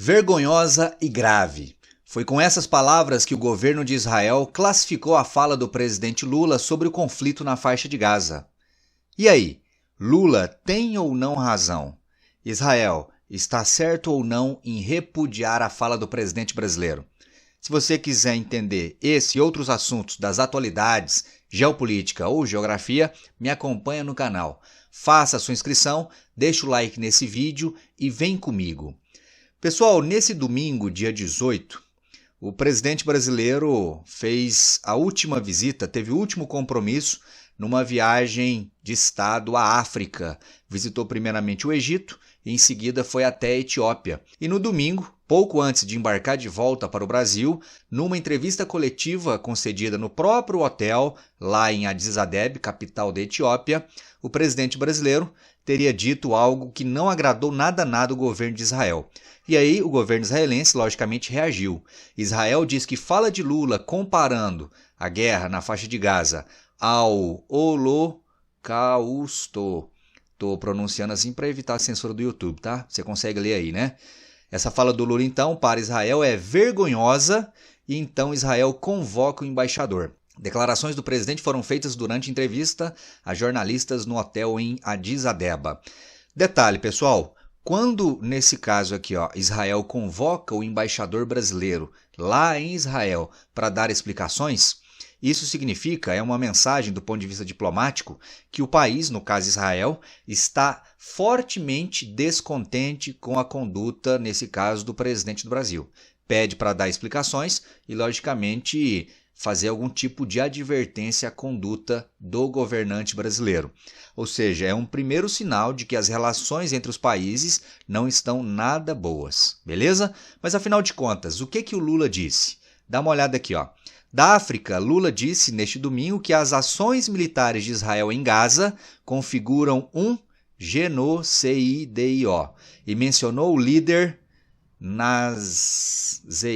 Vergonhosa e grave. Foi com essas palavras que o governo de Israel classificou a fala do presidente Lula sobre o conflito na faixa de Gaza. E aí, Lula tem ou não razão? Israel está certo ou não em repudiar a fala do presidente brasileiro? Se você quiser entender esse e outros assuntos das atualidades, geopolítica ou geografia, me acompanha no canal. Faça a sua inscrição, deixa o like nesse vídeo e vem comigo. Pessoal, nesse domingo, dia 18, o presidente brasileiro fez a última visita, teve o último compromisso numa viagem de estado à África. Visitou primeiramente o Egito e em seguida foi até a Etiópia. E no domingo, pouco antes de embarcar de volta para o Brasil, numa entrevista coletiva concedida no próprio hotel, lá em Addis Abeba, capital da Etiópia, o presidente brasileiro teria dito algo que não agradou nada o governo de Israel. E aí o governo israelense, logicamente, reagiu. Israel diz que fala de Lula comparando a guerra na faixa de Gaza ao Holocausto. Estou pronunciando assim para evitar a censura do YouTube, tá? Você consegue ler aí, né? Essa fala do Lula, então, para Israel é vergonhosa e então Israel convoca o embaixador. Declarações do presidente foram feitas durante entrevista a jornalistas no hotel em Addis Abeba. Detalhe, pessoal, quando nesse caso aqui, Israel convoca o embaixador brasileiro lá em Israel para dar explicações, isso significa, é uma mensagem do ponto de vista diplomático, que o país, no caso Israel, está fortemente descontente com a conduta, nesse caso, do presidente do Brasil. Pede para dar explicações e, logicamente, fazer algum tipo de advertência à conduta do governante brasileiro. Ou seja, é um primeiro sinal de que as relações entre os países não estão nada boas, beleza? Mas afinal de contas, o que o Lula disse? Dá uma olhada aqui, ó. Da África, Lula disse neste domingo que as ações militares de Israel em Gaza configuram um genocidio e mencionou o líder Nazista.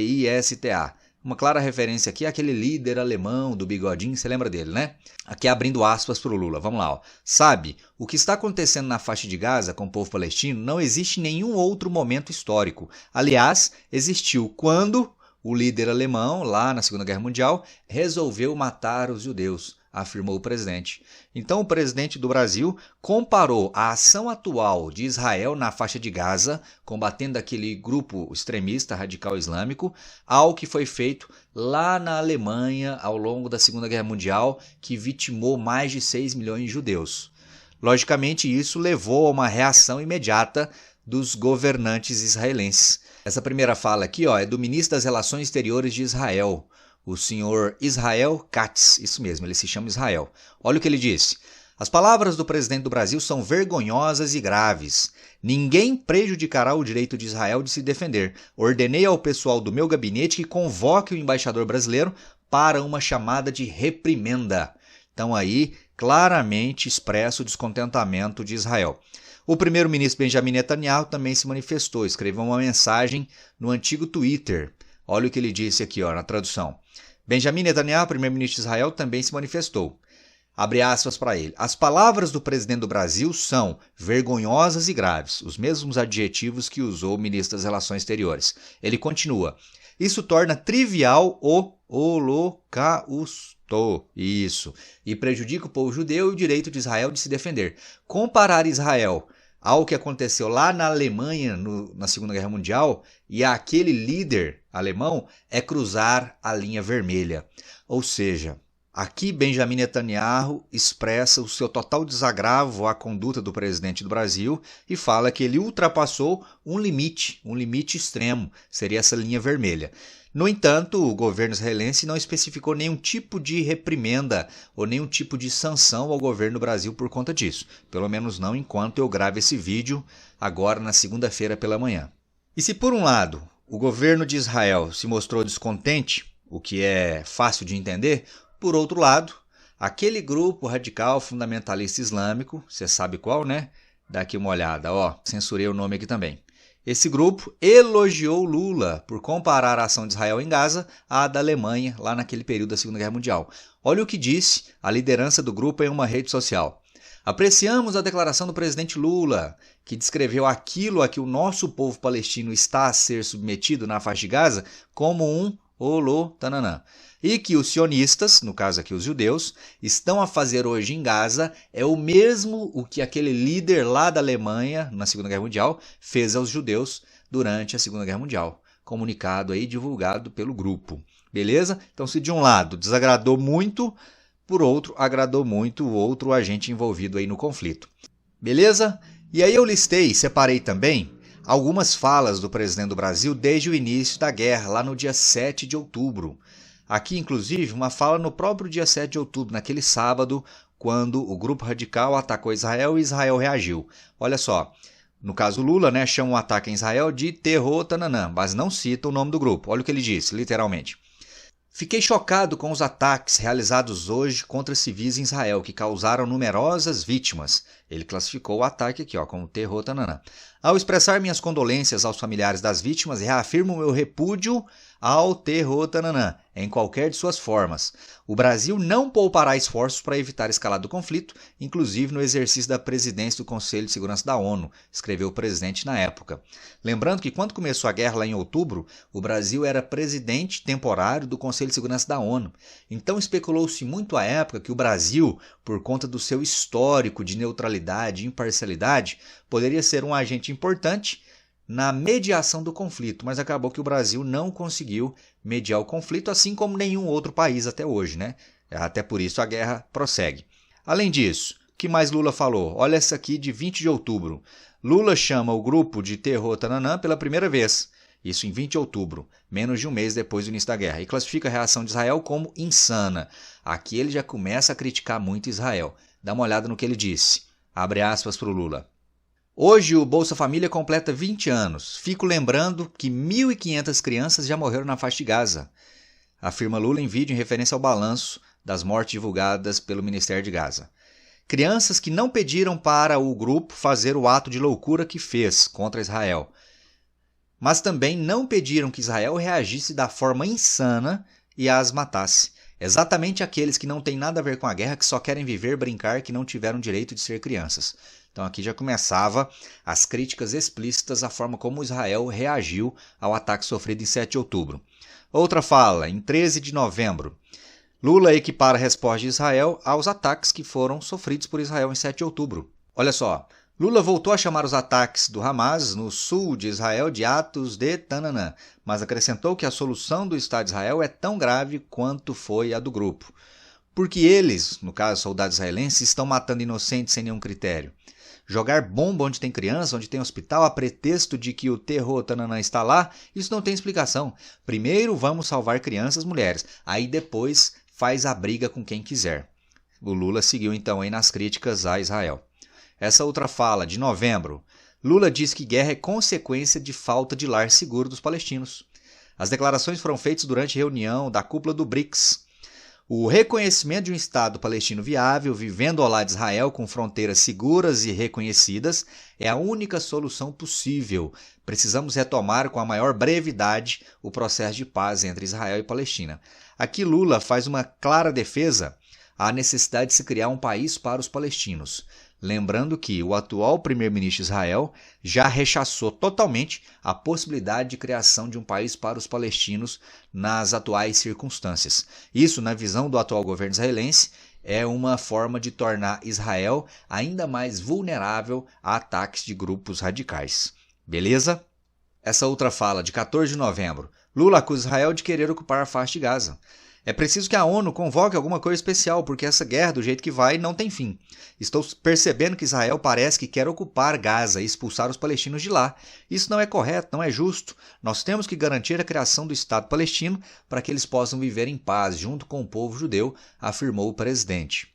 Uma clara referência aqui àquele líder alemão do bigodinho, você lembra dele, né? Aqui abrindo aspas para o Lula, vamos lá. Ó. Sabe, o que está acontecendo na faixa de Gaza com o povo palestino não existe em nenhum outro momento histórico. Aliás, existiu quando o líder alemão, lá na Segunda Guerra Mundial, resolveu matar os judeus, afirmou o presidente. Então o presidente do Brasil comparou a ação atual de Israel na faixa de Gaza, combatendo aquele grupo extremista radical islâmico, ao que foi feito lá na Alemanha ao longo da Segunda Guerra Mundial, que vitimou mais de 6 milhões de judeus. Logicamente, isso levou a uma reação imediata dos governantes israelenses. Essa primeira fala aqui é do ministro das Relações Exteriores de Israel, o senhor Israel Katz, isso mesmo, ele se chama Israel. Olha o que ele disse. As palavras do presidente do Brasil são vergonhosas e graves. Ninguém prejudicará o direito de Israel de se defender. Ordenei ao pessoal do meu gabinete que convoque o embaixador brasileiro para uma chamada de reprimenda. Então aí, claramente expressa o descontentamento de Israel. O primeiro-ministro Benjamin Netanyahu também se manifestou, escreveu uma mensagem no antigo Twitter. Olha o que ele disse aqui, na tradução. Benjamin Netanyahu, primeiro-ministro de Israel, também se manifestou. Abre aspas para ele. As palavras do presidente do Brasil são vergonhosas e graves, os mesmos adjetivos que usou o ministro das Relações Exteriores. Ele continua. Isso torna trivial o Holocausto. Isso. E prejudica o povo judeu e o direito de Israel de se defender. Comparar Israel ao que aconteceu lá na Alemanha na Segunda Guerra Mundial e aquele líder alemão é cruzar a linha vermelha. Ou seja, aqui Benjamin Netanyahu expressa o seu total desagravo à conduta do presidente do Brasil e fala que ele ultrapassou um limite extremo, seria essa linha vermelha. No entanto, o governo israelense não especificou nenhum tipo de reprimenda ou nenhum tipo de sanção ao governo do Brasil por conta disso. Pelo menos não enquanto eu gravo esse vídeo agora na segunda-feira pela manhã. E se por um lado o governo de Israel se mostrou descontente, o que é fácil de entender, por outro lado, aquele grupo radical fundamentalista islâmico, você sabe qual, né? Dá aqui uma olhada, censurei o nome aqui também. Esse grupo elogiou Lula por comparar a ação de Israel em Gaza à da Alemanha, lá naquele período da Segunda Guerra Mundial. Olha o que disse a liderança do grupo em uma rede social. Apreciamos a declaração do presidente Lula, que descreveu aquilo a que o nosso povo palestino está a ser submetido na faixa de Gaza como um holotananã. E que os sionistas, no caso aqui os judeus, estão a fazer hoje em Gaza é o mesmo o que aquele líder lá da Alemanha, na Segunda Guerra Mundial, fez aos judeus durante a Segunda Guerra Mundial. Comunicado aí, divulgado pelo grupo. Beleza? Então, se de um lado desagradou muito, por outro, agradou muito o outro agente envolvido aí no conflito. Beleza? E aí eu separei também algumas falas do presidente do Brasil desde o início da guerra, lá no dia 7 de outubro. Aqui, inclusive, uma fala no próprio dia 7 de outubro, naquele sábado, quando o grupo radical atacou Israel e Israel reagiu. Olha só, no caso Lula, chama o ataque em Israel de terror tananã, mas não cita o nome do grupo. Olha o que ele disse, literalmente. Fiquei chocado com os ataques realizados hoje contra civis em Israel, que causaram numerosas vítimas. Ele classificou o ataque aqui como terror tananã. Ao expressar minhas condolências aos familiares das vítimas, reafirmo meu repúdio ao terror tananã, em qualquer de suas formas. O Brasil não poupará esforços para evitar a escalada do conflito, inclusive no exercício da presidência do Conselho de Segurança da ONU, escreveu o presidente na época. Lembrando que quando começou a guerra lá em outubro, o Brasil era presidente temporário do Conselho de Segurança da ONU. Então especulou-se muito à época que o Brasil, por conta do seu histórico de neutralidade e imparcialidade, poderia ser um agente importante na mediação do conflito, mas acabou que o Brasil não conseguiu mediar o conflito, assim como nenhum outro país até hoje, Até por isso a guerra prossegue. Além disso, o que mais Lula falou? Olha essa aqui de 20 de outubro. Lula chama o grupo de terror tananã pela primeira vez, isso em 20 de outubro, menos de um mês depois do início da guerra, e classifica a reação de Israel como insana. Aqui ele já começa a criticar muito Israel. Dá uma olhada no que ele disse. Abre aspas para o Lula. Hoje o Bolsa Família completa 20 anos. Fico lembrando que 1.500 crianças já morreram na faixa de Gaza, afirma Lula em vídeo em referência ao balanço das mortes divulgadas pelo Ministério de Gaza. Crianças que não pediram para o grupo fazer o ato de loucura que fez contra Israel, mas também não pediram que Israel reagisse da forma insana e as matasse. Exatamente aqueles que não têm nada a ver com a guerra, que só querem viver, brincar, que não tiveram direito de ser crianças. Então aqui já começava as críticas explícitas à forma como Israel reagiu ao ataque sofrido em 7 de outubro. Outra fala, em 13 de novembro. Lula equipara a resposta de Israel aos ataques que foram sofridos por Israel em 7 de outubro. Olha só, Lula voltou a chamar os ataques do Hamas no sul de Israel de atos de tananã, mas acrescentou que a solução do Estado de Israel é tão grave quanto foi a do grupo. Porque eles, no caso soldados israelenses, estão matando inocentes sem nenhum critério. Jogar bomba onde tem criança, onde tem hospital, a pretexto de que o terror tananã está lá, isso não tem explicação. Primeiro vamos salvar crianças, mulheres, aí depois faz a briga com quem quiser. O Lula seguiu então aí nas críticas a Israel. Essa outra fala, de novembro, Lula diz que guerra é consequência de falta de lar seguro dos palestinos. As declarações foram feitas durante reunião da cúpula do BRICS. O reconhecimento de um Estado palestino viável, vivendo ao lado de Israel com fronteiras seguras e reconhecidas, é a única solução possível. Precisamos retomar com a maior brevidade o processo de paz entre Israel e Palestina. Aqui Lula faz uma clara defesa à necessidade de se criar um país para os palestinos. Lembrando que o atual primeiro-ministro de Israel já rechaçou totalmente a possibilidade de criação de um país para os palestinos nas atuais circunstâncias. Isso, na visão do atual governo israelense, é uma forma de tornar Israel ainda mais vulnerável a ataques de grupos radicais. Beleza? Essa outra fala, de 14 de novembro. Lula acusa Israel de querer ocupar a faixa de Gaza. É preciso que a ONU convoque alguma coisa especial, porque essa guerra, do jeito que vai, não tem fim. Estou percebendo que Israel parece que quer ocupar Gaza e expulsar os palestinos de lá. Isso não é correto, não é justo. Nós temos que garantir a criação do Estado palestino para que eles possam viver em paz junto com o povo judeu, afirmou o presidente.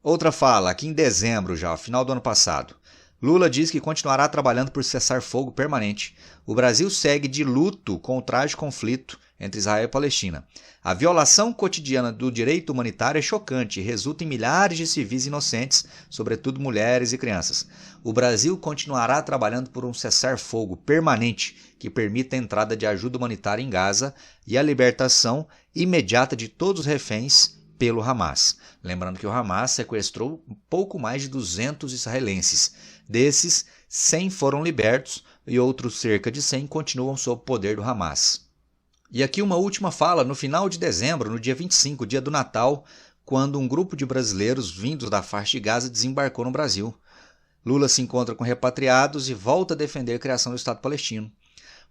Outra fala, aqui em dezembro já, final do ano passado. Lula diz que continuará trabalhando por cessar-fogo permanente. O Brasil segue de luto com o trágico conflito entre Israel e Palestina. A violação cotidiana do direito humanitário é chocante e resulta em milhares de civis inocentes, sobretudo mulheres e crianças. O Brasil continuará trabalhando por um cessar-fogo permanente que permita a entrada de ajuda humanitária em Gaza e a libertação imediata de todos os reféns pelo Hamas. Lembrando que o Hamas sequestrou um pouco mais de 200 israelenses. Desses, 100 foram libertos e outros cerca de 100 continuam sob o poder do Hamas. E aqui uma última fala no final de dezembro, no dia 25, dia do Natal, quando um grupo de brasileiros vindos da faixa de Gaza desembarcou no Brasil. Lula se encontra com repatriados e volta a defender a criação do Estado palestino.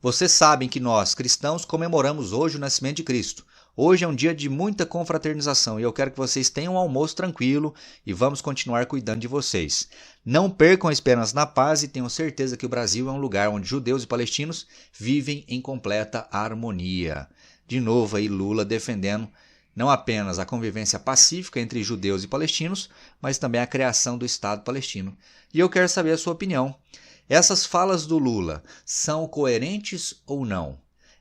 Vocês sabem que nós, cristãos, comemoramos hoje o nascimento de Cristo. Hoje é um dia de muita confraternização e eu quero que vocês tenham um almoço tranquilo e vamos continuar cuidando de vocês. Não percam a esperança na paz e tenham certeza que o Brasil é um lugar onde judeus e palestinos vivem em completa harmonia. De novo aí Lula defendendo não apenas a convivência pacífica entre judeus e palestinos, mas também a criação do Estado palestino. E eu quero saber a sua opinião. Essas falas do Lula são coerentes ou não?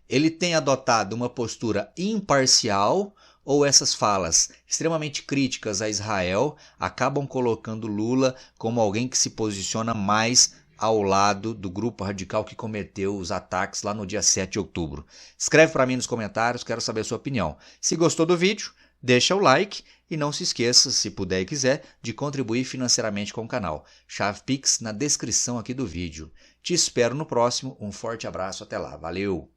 Ele tem adotado uma postura imparcial ou essas falas extremamente críticas a Israel acabam colocando Lula como alguém que se posiciona mais ao lado do grupo radical que cometeu os ataques lá no dia 7 de outubro? Escreve para mim nos comentários, quero saber a sua opinião. Se gostou do vídeo, deixa o like e não se esqueça, se puder e quiser, de contribuir financeiramente com o canal. Chave Pix na descrição aqui do vídeo. Te espero no próximo, um forte abraço, até lá, valeu!